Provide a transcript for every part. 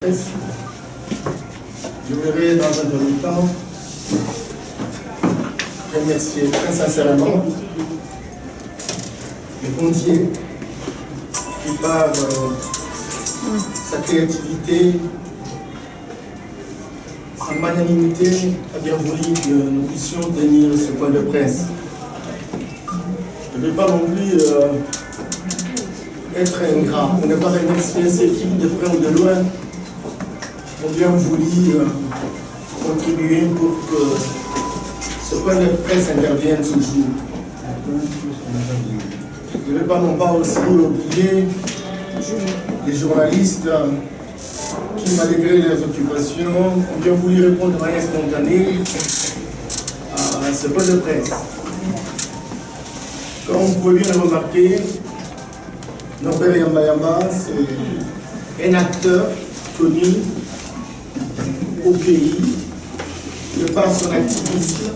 Je voudrais dans un premier temps remercier très sincèrement le pompier qui par sa créativité, sa magnanimité a bien voulu que nous puissions tenir ce point de presse. Je ne vais pas non plus être ingrat, on ne pas remercier ceux qui, de près ou de loin, ont bien voulu contribuer pour que ce point de presse intervienne toujours. Je ne vais pas non pas aussi oublier les journalistes qui, malgré leurs occupations, ont bien voulu répondre de manière spontanée à ce point de presse. Comme vous pouvez bien le remarquer, Norbert Yamba, c'est un acteur connu au pays, de par son activisme,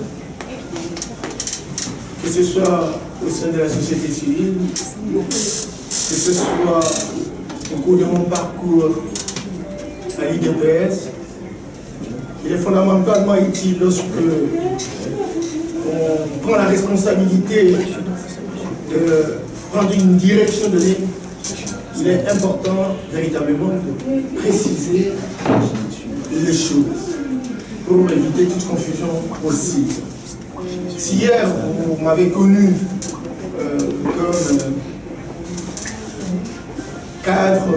que ce soit au sein de la société civile, que ce soit au cours de mon parcours à l'IDPS. Il est fondamentalement utile lorsque on prend la responsabilité de prendre une direction donnée. Il est important véritablement de préciser les choses pour éviter toute confusion possible. Si hier vous m'avez connu comme cadre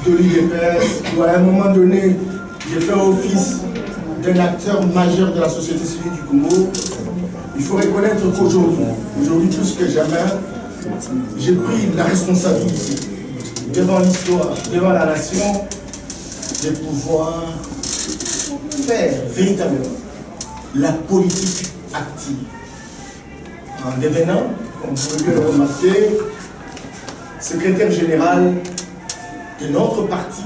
de l'IDPS, ou à un moment donné j'ai fait office d'un acteur majeur de la société civile du Congo, il faut reconnaître qu'aujourd'hui, plus que jamais, j'ai pris la responsabilité devant l'histoire, devant la nation, de pouvoir faire véritablement la politique active. En devenant, comme vous pouvez le remarquer, secrétaire général de notre parti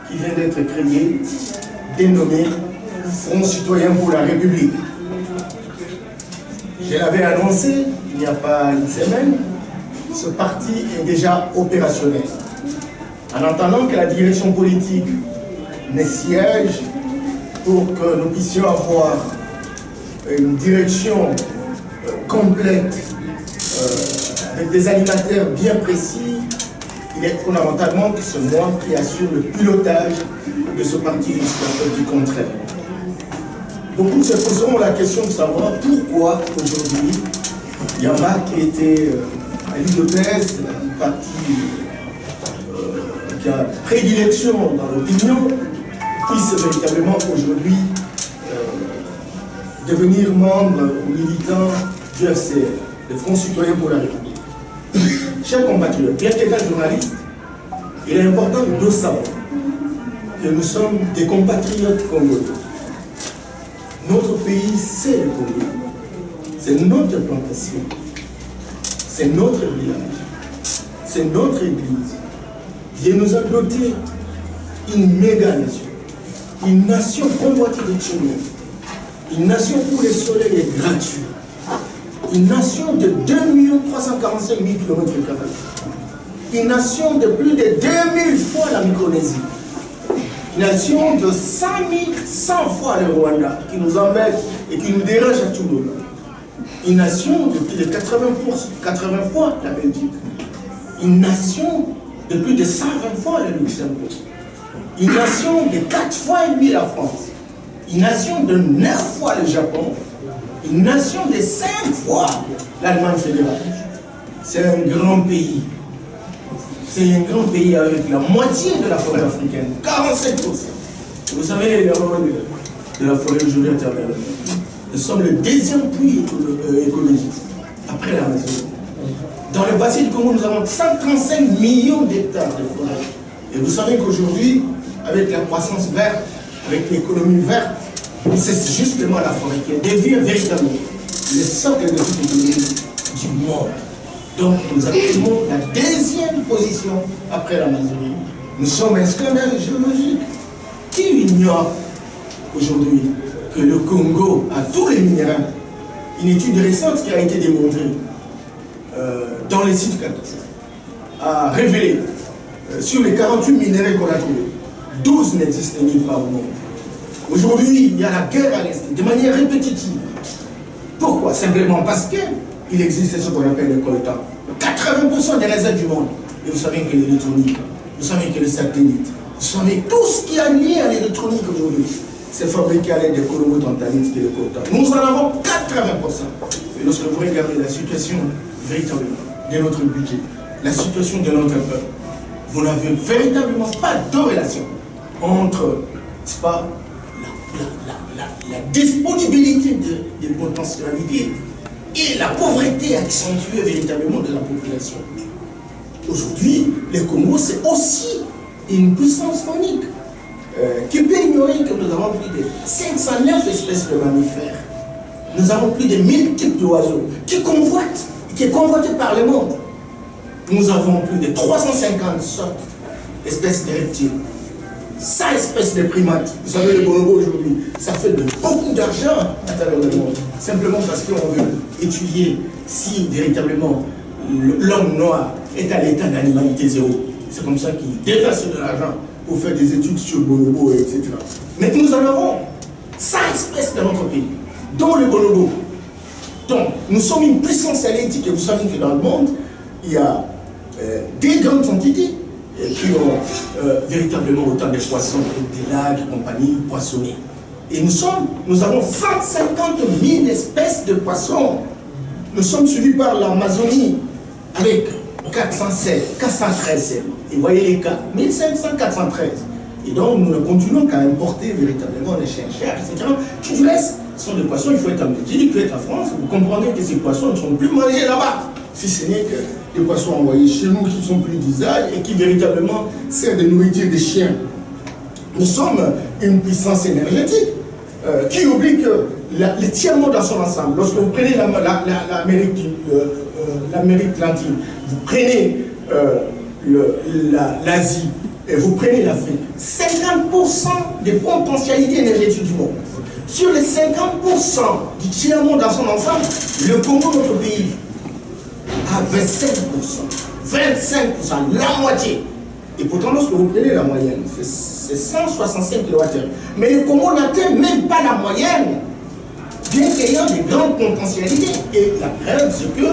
qui vient d'être créé, dénommé Front Citoyen pour la République. Je l'avais annoncé il n'y a pas une semaine, ce parti est déjà opérationnel. En attendant que la direction politique ne siège pour que nous puissions avoir une direction complète avec des animateurs bien précis, il est fondamentalement que c'est moi qui assure le pilotage de ce parti jusqu'à du contraire. Beaucoup se poseront la question de savoir pourquoi aujourd'hui Yamba, qui était à l'IDPS, un parti qui a prédilection dans l'opinion, puisse véritablement aujourd'hui devenir membre ou militant du FCR, le Front Citoyen pour la République. Chers compatriotes, bien qu'étant journaliste, il est important de savoir que nous sommes des compatriotes congolais. Notre pays, c'est le Congo. C'est notre plantation. C'est notre village. C'est notre église. Dieu nous a doté une méga nation. Une nation convoitée de Tchounou. Une nation où le soleil est gratuit. Une nation de 2 345 000 km². Une nation de plus de 2000 fois la Micronésie. Une nation de 5100 fois le Rwanda, qui nous embête et qui nous dérange à tout moment. Une nation de plus de 80 fois la Belgique. Une nation de plus de 120 fois le Luxembourg. Une nation de 4 fois et demi la France. Une nation de 9 fois le Japon. Une nation de 5 fois l'Allemagne fédérale. C'est un grand pays. C'est un grand pays avec la moitié de la forêt africaine, 47%. Vous savez le rôle de la forêt aujourd'hui intermédiaire. Nous sommes le deuxième puits écologique, après l'Amazonie. Dans le bassin du Congo, nous avons 135 millions d'hectares de forêt. Et vous savez qu'aujourd'hui, avec la croissance verte, avec l'économie verte, c'est justement la forêt qui devient véritablement le socle de toute l'économie du monde. Donc nous occupons la deuxième position après l'Amazonie. Nous sommes un scandale géologique. Qui ignore aujourd'hui que le Congo a tous les minéraux? Une étude récente qui a été démontrée dans les sites a révélé sur les 48 minéraux qu'on a trouvés, 12 n'existent nulle part au monde. Aujourd'hui, il y a la guerre à l'Est, de manière répétitive. Pourquoi? Simplement parce qu'il existe ce qu'on appelle le coltan. 80% des réserves du monde. Et vous savez que l'électronique, vous savez que le satellite, vous savez tout ce qui est lié à l'électronique aujourd'hui, c'est fabriqué à l'aide des colomotantalite et de coltan. Nous en avons 80%. Et lorsque vous regardez la situation véritablement de notre budget, la situation de notre peuple, vous n'avez véritablement pas de relation entre, n'est-ce pas, la disponibilité des potentialités et la pauvreté accentuée véritablement de la population. Aujourd'hui, le Congo, c'est aussi une puissance phonique qui peut ignorer que nous avons plus de 509 espèces de mammifères. Nous avons plus de 1000 types d'oiseaux qui est convoité par le monde. Nous avons plus de 350 sortes d'espèces de reptiles. 100 espèces de primates. Vous savez, le bonobo aujourd'hui, ça fait beaucoup d'argent à travers le monde. Simplement parce qu'on veut étudier si véritablement l'homme noir est à l'état d'animalité zéro. C'est comme ça qu'il déverse de l'argent pour faire des études sur le bonobo, etc. Mais nous en avons 100 espèces dans notre pays, dont le bonobo. Donc, nous sommes une puissance halieutique et vous savez que dans le monde, il y a des grandes entités qui ont véritablement autant de poissons, des lacs, compagnie, poissonniers. Et nous avons 150 000 espèces de poissons. Nous sommes suivis par l'Amazonie avec 413. Et vous voyez les cas, 1500, 413. Et donc nous ne continuons qu'à importer véritablement les chinchillas, etc. Tout le reste sont des poissons, il faut être en Belgique, il faut être en France. Vous comprenez que ces poissons ne sont plus mangés là-bas. Si ce n'est que des poissons envoyés chez nous qui sont plus d'usage et qui véritablement servent de nourriture des chiens. Nous sommes une puissance énergétique qui oublie que le tiers monde dans son ensemble, lorsque vous prenez l'Amérique latine, vous prenez l'Asie et vous prenez l'Afrique, 50% des potentialités énergétiques du monde. Sur les 50% du tiers monde dans son ensemble, le Congo, notre pays, à 25%, 25%, la moitié. Et pourtant, lorsque vous prenez la moyenne, c'est 165 kWh. Mais le Congo n'atteint même pas la moyenne, bien qu'ayant des grandes potentialités. Et la preuve, c'est que,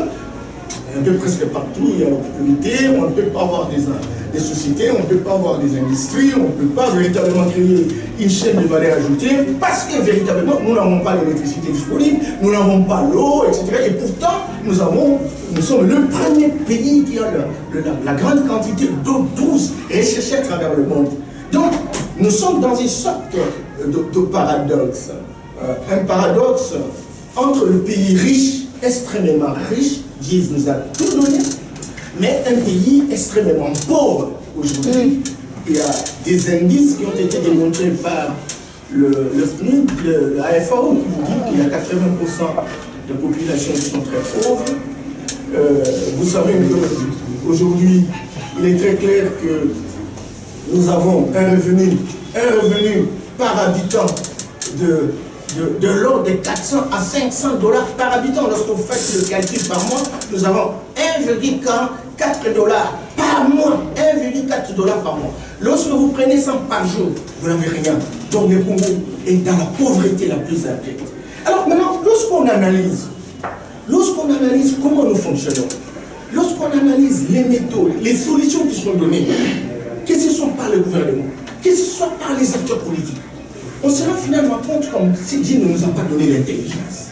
un peu presque partout, il y a l'opportunité, on ne peut pas avoir des sociétés, on ne peut pas avoir des industries, on ne peut pas véritablement créer une chaîne de valeur ajoutée, parce que véritablement, nous n'avons pas l'électricité disponible, nous n'avons pas l'eau, etc. Et pourtant, nous sommes le premier pays qui a la grande quantité d'eau douce recherchée à travers le monde. Donc, nous sommes dans une sorte de paradoxe. Un paradoxe entre le pays riche, extrêmement riche, Dieu nous a tout donné, mais un pays extrêmement pauvre aujourd'hui. Il y a des indices qui ont été démontrés par le FNUD, la FAO, qui vous dit qu'il y a 80% de populations qui sont très pauvres. Vous savez qu'aujourd'hui, il est très clair que nous avons un revenu par habitant de l'ordre de 400 à 500 $ par habitant. Lorsque vous faites le calcul par mois, nous avons 1,4 $ par mois. 1,4 $ par mois. Lorsque vous prenez 100 par jour, vous n'avez rien. Donc le Congo est dans la pauvreté la plus abjecte. Alors maintenant, lorsqu'on analyse comment nous fonctionnons, lorsqu'on analyse les méthodes, les solutions qui sont données, que ce soit par le gouvernement, que ce soit par les acteurs politiques, on se rend finalement compte comme si Dieu ne nous a pas donné l'intelligence.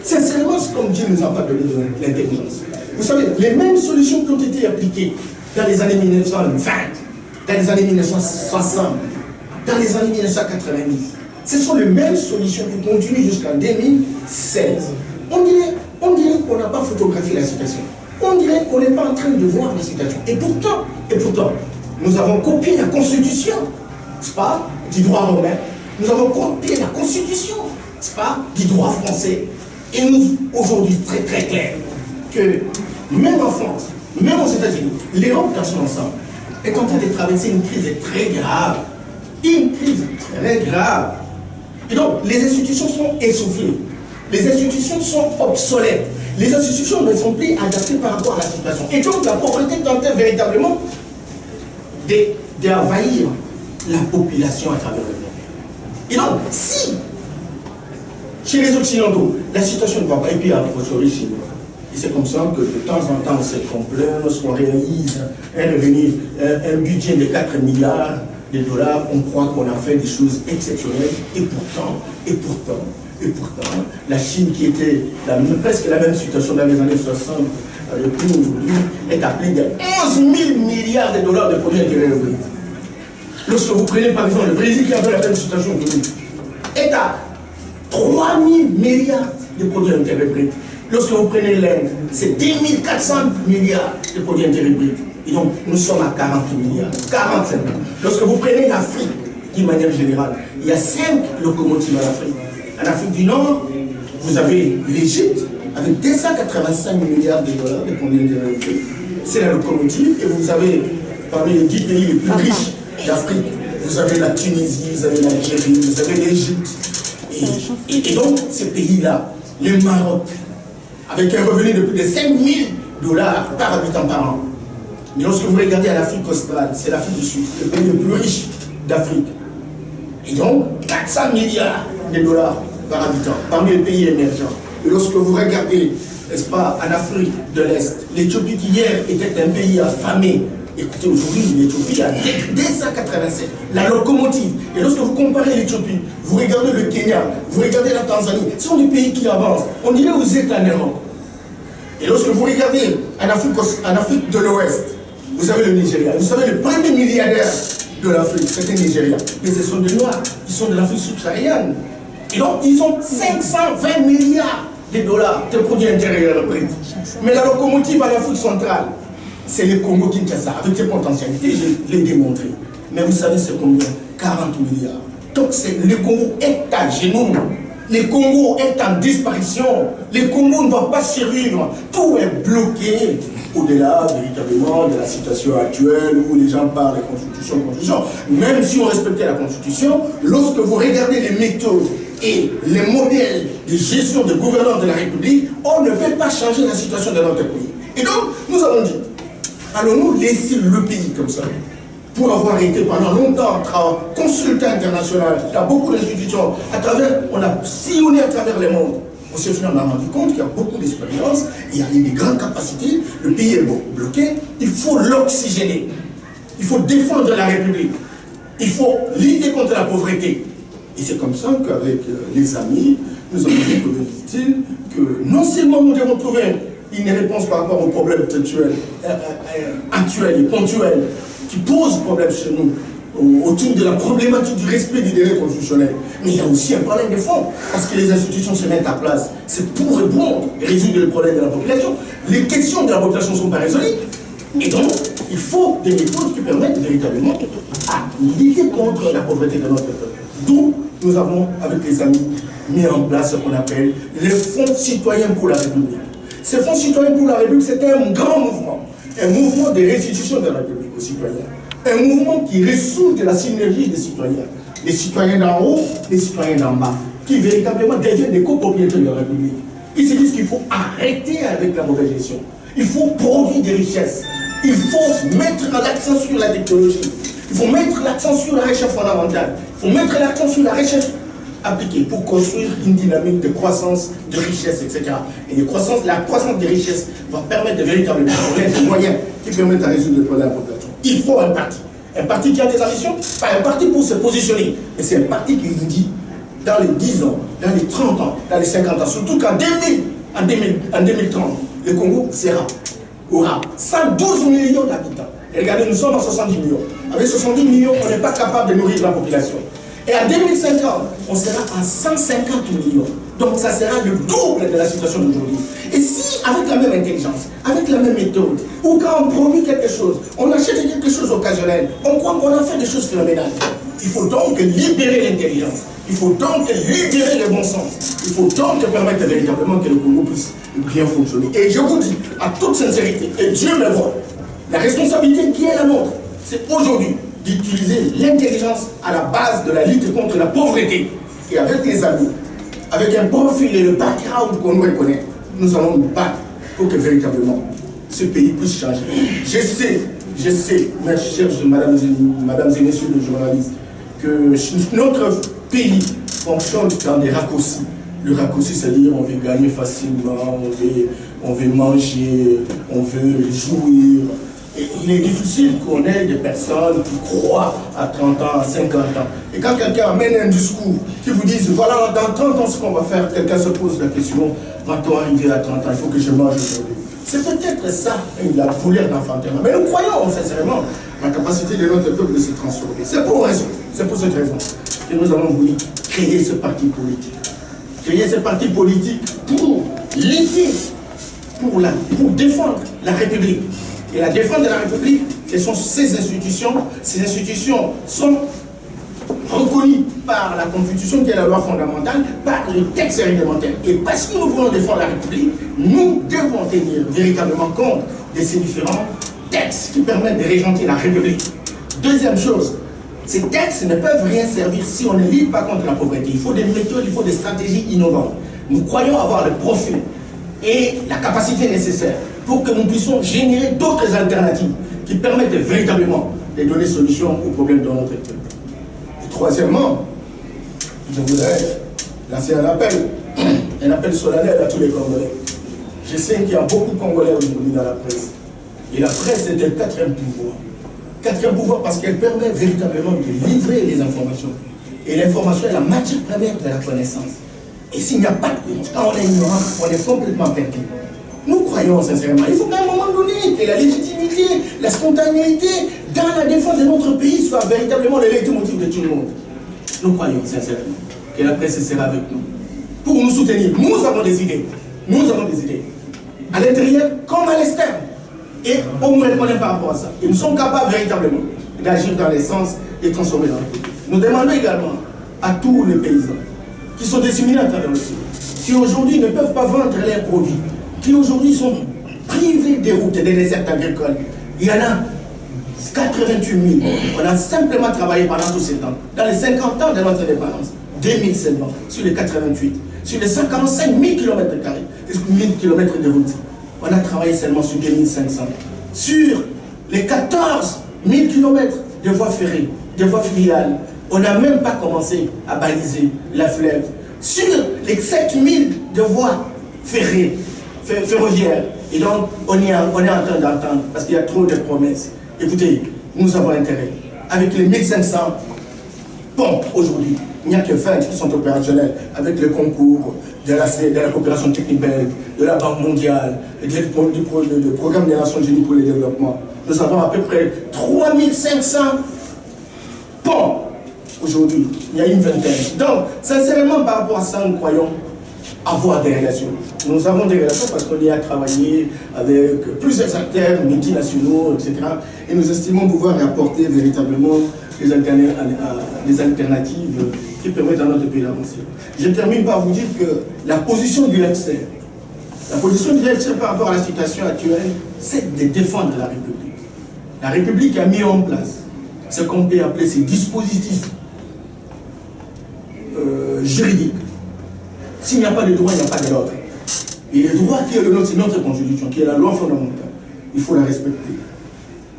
Sincèrement, c'est comme Dieu ne nous a pas donné l'intelligence. Vous savez, les mêmes solutions qui ont été appliquées dans les années 1920, dans les années 1960, dans les années 1990, ce sont les mêmes solutions qui continuent jusqu'en 2016. On dirait qu'on n'a pas photographié la situation. On dirait qu'on n'est pas en train de voir la situation. Et pourtant, nous avons copié la Constitution, n'est-ce pas, du droit romain. Nous avons copié la Constitution, n'est-ce pas, du droit français. Et nous, aujourd'hui, très très clair, que même en France, même aux États-Unis, l'Europe dans son ensemble est en train de traverser une crise très grave. Une crise très grave. Et donc, les institutions sont essoufflées. Les institutions sont obsolètes. Les institutions ne sont plus adaptées par rapport à la situation. Et donc, la pauvreté tente véritablement d'envahir la population à travers le monde. Et donc, si, chez les Occidentaux, la situation ne va pas, et puis à fortiori chez nous, et c'est comme ça que de temps en temps, on se complaint, lorsqu'on réalise un revenu, un budget de 4 milliards de dollars, on croit qu'on a fait des choses exceptionnelles, et pourtant, la Chine qui était presque la même situation dans les années 60, le prix aujourd'hui est appelé de 11 000 milliards de dollars de produits intérieurs bruts. Lorsque vous prenez par exemple le Brésil qui avait la même situation aujourd'hui, est à 3 000 milliards de produits intérieurs bruts. Lorsque vous prenez l'Inde, c'est 10 400 milliards de produits intérieurs bruts. Et donc, nous sommes à 40 milliards, 45. Lorsque vous prenez l'Afrique, d'une manière générale, il y a 5 locomotives en Afrique. En Afrique du Nord, vous avez l'Égypte, avec 285 milliards de dollars de produits intérieurs bruts. C'est la locomotive. Et vous avez, parmi les 10 pays les plus riches d'Afrique, vous avez la Tunisie, vous avez l'Algérie, vous avez l'Égypte. Et donc, ces pays-là, le Maroc, avec un revenu de plus de 5 000 dollars par habitant par an. Mais lorsque vous regardez à l'Afrique australe, c'est l'Afrique du Sud, le pays le plus riche d'Afrique. Et donc, 400 milliards de dollars par habitant, parmi les pays émergents. Et lorsque vous regardez, n'est-ce pas, en Afrique de l'Est, l'Éthiopie qui hier était un pays affamé, écoutez, aujourd'hui, l'Éthiopie a 287, la locomotive. Et lorsque vous comparez l'Éthiopie, vous regardez le Kenya, vous regardez la Tanzanie, ce sont des pays qui avancent. On dirait que vous êtes en Europe. Et lorsque vous regardez en Afrique de l'Ouest, vous avez le Nigeria. Vous savez, le premier milliardaire de l'Afrique, c'est un Nigeria. Mais ce sont des Noirs, ils sont de l'Afrique subsaharienne. Et donc, ils ont 520 milliards de dollars de produits intérieurs bruts. Mais la locomotive en Afrique centrale, c'est le Congo-Kinshasa, avec ses potentialités, je l'ai démontré. Mais vous savez, c'est combien? 40 milliards. Donc, le Congo est à genoux. Le Congo est en disparition. Le Congo ne va pas survivre. Tout est bloqué. Au-delà, véritablement, de la situation actuelle où les gens parlent de constitution. Même si on respectait la constitution, lorsque vous regardez les méthodes et les modèles de gestion de gouvernance de la République, on ne peut pas changer la situation de notre pays. Et donc, nous avons dit, allons-nous laisser le pays comme ça, pour avoir été pendant longtemps consultant international, il y a beaucoup d'institutions, on a sillonné à travers le monde. On s'est finalement rendu compte qu'il y a beaucoup d'expérience, il y a des grandes capacités, le pays est bloqué, il faut l'oxygéner, il faut défendre la République, il faut lutter contre la pauvreté. Et c'est comme ça qu'avec les amis, nous avons dit que non seulement nous devons trouver une réponse par rapport aux problèmes actuels et ponctuels qui posent problème chez nous, autour de la problématique du respect des délais constitutionnels. Mais il y a aussi un problème de fond, parce que les institutions se mettent à place. C'est pour répondre et résoudre les problèmes de la population. Les questions de la population ne sont pas résolues. Et donc, il faut des méthodes qui permettent véritablement à lutter contre la pauvreté de notre peuple. D'où nous avons, avec les amis, mis en place ce qu'on appelle les fonds citoyens pour la République. Ces fonds citoyens pour la République, c'était un grand mouvement de restitution de la République aux citoyens. Un mouvement qui ressource de la synergie des citoyens. Les citoyens d'en haut, les citoyens d'en bas, qui véritablement deviennent des copropriétaires de la République. Ils se disent qu'il faut arrêter avec la mauvaise gestion. Il faut produire des richesses. Il faut mettre l'accent sur la technologie. Il faut mettre l'accent sur la recherche fondamentale. Il faut mettre l'accent sur la recherche appliquée pour construire une dynamique de croissance, de richesse, etc. Et la croissance des richesses va permettre de véritablement donner des moyens qui permettent de résoudre le problème de la population. Il faut un parti qui a des ambitions, pas un parti pour se positionner, mais c'est un parti qui nous dit, dans les 10 ans, dans les 30 ans, dans les 50 ans, surtout qu'en 2030, le Congo aura 112 millions d'habitants. Et regardez, nous sommes à 70 millions. Avec 70 millions, on n'est pas capable de nourrir la population. Et en 2050, on sera à 150 millions. Donc ça sera le double de la situation d'aujourd'hui. Et si, avec la même intelligence, avec la même méthode, ou quand on produit quelque chose, on achète quelque chose occasionnel, on croit qu'on a fait des choses phénoménales. Il faut donc libérer l'intelligence. Il faut donc libérer le bon sens. Il faut donc permettre véritablement que le Congo puisse bien fonctionner. Et je vous dis, à toute sincérité, et Dieu me voit, la responsabilité qui est la nôtre, c'est aujourd'hui d'utiliser l'intelligence à la base de la lutte contre la pauvreté. Et avec les amis, avec un profil et le background qu'on nous reconnaît, nous allons nous battre pour que véritablement ce pays puisse changer. Je sais je sais, mes chers mesdames et messieurs les journalistes, que notre pays fonctionne dans des raccourcis. Le raccourci, c'est-à-dire on veut gagner facilement, on veut manger, on veut jouir. Et il est difficile qu'on ait des personnes qui croient à 30 ans, à 50 ans. Et quand quelqu'un amène un discours qui vous dit, voilà, dans 30 ans, ce qu'on va faire, quelqu'un se pose la question, va-t-on arriver à 30 ans, il faut que je mange aujourd'hui. C'est peut-être ça, la douleur d'enfantement. Mais nous croyons sincèrement la capacité de notre peuple de se transformer. C'est pour cette raison que nous avons voulu créer ce parti politique. Créer ce parti politique pour lutter, pour défendre la République. Et la défense de la République, ce sont ces institutions. Ces institutions sont reconnues par la Constitution, qui est la loi fondamentale, par les textes réglementaires. Et parce que nous voulons défendre la République, nous devons tenir véritablement compte de ces différents textes qui permettent de régenter la République. Deuxième chose, ces textes ne peuvent rien servir si on ne lutte pas contre la pauvreté. Il faut des méthodes, il faut des stratégies innovantes. Nous croyons avoir le profil et la capacité nécessaire pour que nous puissions générer d'autres alternatives qui permettent véritablement de donner solution aux problèmes de notre peuple. Et troisièmement, je voudrais lancer un appel solennel à tous les Congolais. Je sais qu'il y a beaucoup de Congolais aujourd'hui dans la presse. Et la presse est le quatrième pouvoir. Quatrième pouvoir parce qu'elle permet véritablement de livrer les informations. Et l'information est la matière première de la connaissance. Et s'il n'y a pas de connaissance, quand on est ignorant, on est complètement perdu. Nous croyons sincèrement, il faut qu'à un moment donné, que la légitimité, la spontanéité dans la défense de notre pays soit véritablement le leitmotiv de tout le monde. Nous croyons sincèrement que la presse sera avec nous pour nous soutenir. Nous avons des idées. Nous avons des idées. À l'intérieur comme à l'externe. Et on nous répond par rapport à ça. Et nous sommes capables véritablement d'agir dans l'essence et de transformer dans le pays. Nous demandons également à tous les paysans qui sont disséminés à travers le pays, qui aujourd'hui ne peuvent pas vendre leurs produits, qui aujourd'hui sont privés des routes et des desserts agricoles. Il y en a 88 000. On a simplement travaillé pendant tous ces temps. Dans les 50 ans de notre indépendance, 2000 seulement, sur les 88, sur les 145 000 km, 1000 km de route. On a travaillé seulement sur 2500. Sur les 14 000 km de voies ferrées, de voies fluviales, on n'a même pas commencé à baliser la fleuve. Sur les 7000 de voies ferrées, ferroviaires, et donc on est en train d'entendre, parce qu'il y a trop de promesses. Écoutez, nous avons intérêt. Avec les 1500 ponts aujourd'hui, il n'y a que 20 qui sont opérationnels avec le concours de la coopération technique belge, de la Banque mondiale, du programme des Nations Unies pour le développement. Nous avons à peu près 3500 ponts aujourd'hui. Il y a une vingtaine. Donc, sincèrement, par rapport à ça, nous croyons avoir des relations. Nous avons des relations parce qu'on y a travaillé avec plusieurs acteurs multinationaux, etc. Et nous estimons pouvoir apporter véritablement des alternatives qui permettent à notre pays d'avancer. Je termine par vous dire que la position du FCR, par rapport à la situation actuelle, c'est de défendre la République. La République a mis en place ce qu'on peut appeler ces dispositifs juridiques. S'il n'y a pas de droit, il n'y a pas de l'ordre. Et le droit qui est le nôtre, c'est notre constitution, qui est la loi fondamentale. Il faut la respecter.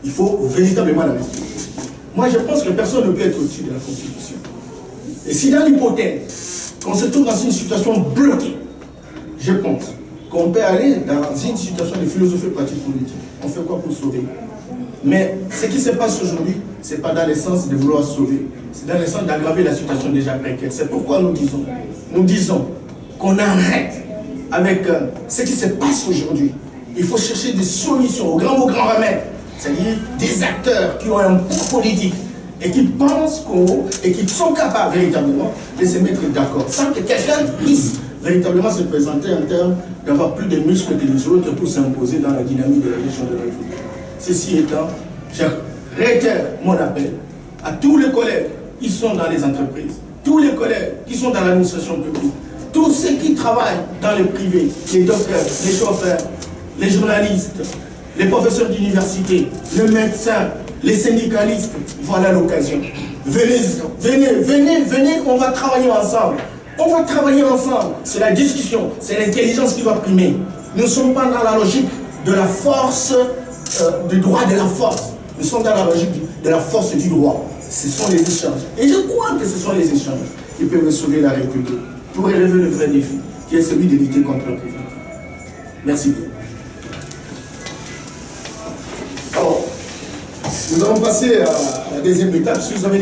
Il faut véritablement la respecter. Moi, je pense que personne ne peut être au-dessus de la Constitution. Et si dans l'hypothèse qu'on se trouve dans une situation bloquée, je pense qu'on peut aller dans une situation de philosophie pratique politique. On fait quoi pour sauver? Mais ce qui se passe aujourd'hui, ce n'est pas dans le sens de vouloir sauver. C'est dans le sens d'aggraver la situation déjà précaire. C'est pourquoi nous disons qu'on arrête avec ce qui se passe aujourd'hui. Il faut chercher des solutions au grand remède. C'est-à-dire des acteurs qui ont un poids politique et qui pensent et qui sont capables véritablement de se mettre d'accord sans que quelqu'un puisse véritablement se présenter en termes d'avoir plus de muscles que les autres pour s'imposer dans la dynamique de la gestion de la République. Ceci étant, je réitère mon appel à tous les collègues qui sont dans les entreprises, tous les collègues qui sont dans l'administration publique, tous ceux qui travaillent dans le privé, les docteurs, les chauffeurs, les journalistes, les professeurs d'université, les médecins, les syndicalistes. Voilà l'occasion. Venez, on va travailler ensemble. On va travailler ensemble. C'est la discussion, c'est l'intelligence qui va primer. Nous ne sommes pas dans la logique de la force, du droit de la force. ne sont dans la logique de la force du droit. Ce sont les échanges. Et je crois que ce sont les échanges qui peuvent sauver la République pour relever le vrai défi, qui est celui de lutter contre la pauvreté. Merci bien. Alors, nous allons passer à la deuxième étape. Si vous avez des